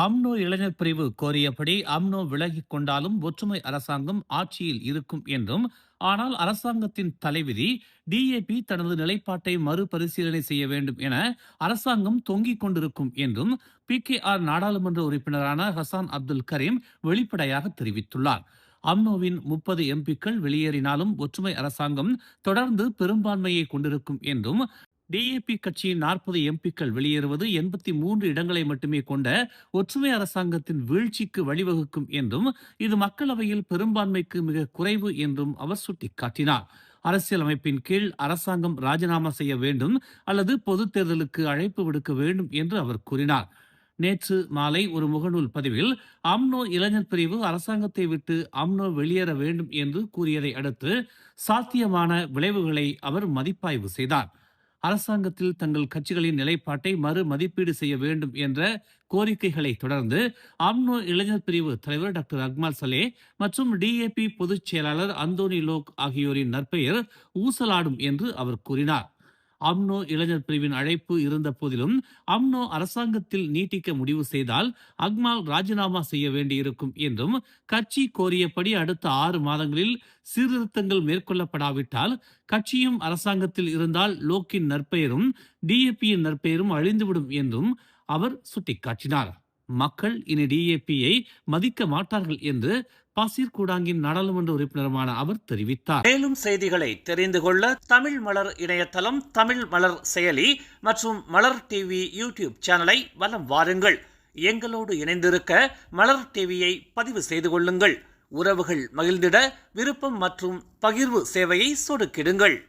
UMNO இளைஞர் பிரிவு கோரியபடி UMNO விலகிக் கொண்டாலும் ஒற்றுமை அரசாங்கம் ஆட்சியில் இருக்கும் என்றும், ஆனால் அரசாங்கத்தின் தலைவிதி டிஏபி தனது நிலைப்பாட்டை மறுபரிசீலனை செய்ய வேண்டும் என அரசாங்கம் தொங்கிக் கொண்டிருக்கும் என்றும் பிகேஆர் நாடாளுமன்ற உறுப்பினரான ஹசான் அப்துல் கரீம் வெளிப்படையாக தெரிவித்துள்ளார். அம்னோவின் 30 எம்பிக்கள் வெளியேறினாலும் ஒற்றுமை அரசாங்கம் தொடர்ந்து பெரும்பான்மையை கொண்டிருக்கும் என்றும், டிஏபி கட்சியின் 40 எம்பிக்கள் வெளியேறுவது 83 இடங்களை மட்டுமே கொண்ட ஒற்றுமை அரசாங்கத்தின் வீழ்ச்சிக்கு வழிவகுக்கும் என்றும், இது மக்களவையில் பெரும்பான்மைக்கு மிக குறைவு என்றும் அவர் சுட்டிக்காட்டினார். அரசியலமைப்பின் கீழ் அரசாங்கம் ராஜினாமா செய்ய வேண்டும் அல்லது பொதுத் தேர்தலுக்கு அழைப்பு விடுக்க வேண்டும் என்று அவர் கூறினார். நேற்று மாலை ஒரு முகநூல் பதிவில் அம்னோ இளைஞர் பிரிவு அரசாங்கத்தை விட்டு அம்னோ வெளியேற வேண்டும் என்று கூறியதை அடுத்து சாத்தியமான விளைவுகளை அவர் மதிப்பாய்வு செய்தார். அரசாங்கத்தில் தங்கள் கட்சிகளின் நிலைப்பாட்டை மறு மதிப்பீடு செய்ய வேண்டும் என்ற கோரிக்கைகளை தொடர்ந்து அம்னோ இளைஞர் பிரிவு தலைவர் டாக்டர் அக்மால் சலே மற்றும் டிஏபி பொதுச் செயலாளர் அந்தோனி லோக் ஆகியோரின் நற்பெயர் ஊசலாடும் என்று அவர் கூறினார். அம்னோ இளைஞர் பிரிவின் அழைப்பு இருந்த போதிலும் அம்னோ அரசாங்கத்தில் நீட்டிக்க முடிவு செய்தால் அக்மால் ராஜினாமா செய்ய வேண்டியிருக்கும் என்றும், கட்சி கோரியபடி அடுத்த 6 மாதங்களில் சீர்திருத்தங்கள் மேற்கொள்ளப்படாவிட்டால் கட்சியும் அரசாங்கத்தில் இருந்தால் லோக்கின் நற்பெயரும் டிஏபியின் நற்பெயரும் அழிந்துவிடும் என்றும் அவர் சுட்டிக்காட்டினார். மக்கள் இனி டிஏபியை மதிக்க மாட்டார்கள் என்று பாசிர் கூடாங்கின் நாடாளுமன்ற உறுப்பினருமான அவர் தெரிவித்தார். மேலும் செய்திகளை தெரிந்து கொள்ள தமிழ் மலர் இணையதளம், தமிழ் மலர் செயலி மற்றும் மலர் டிவி யூடியூப் சேனலை வலம் வாருங்கள். எங்களோடு இணைந்திருக்க மலர் டிவியை பதிவு செய்து கொள்ளுங்கள். உறவுகள் மகிழ்ந்திட விருப்பம் மற்றும் பகிர்வு சேவையை சொடுக்கிடுங்கள்.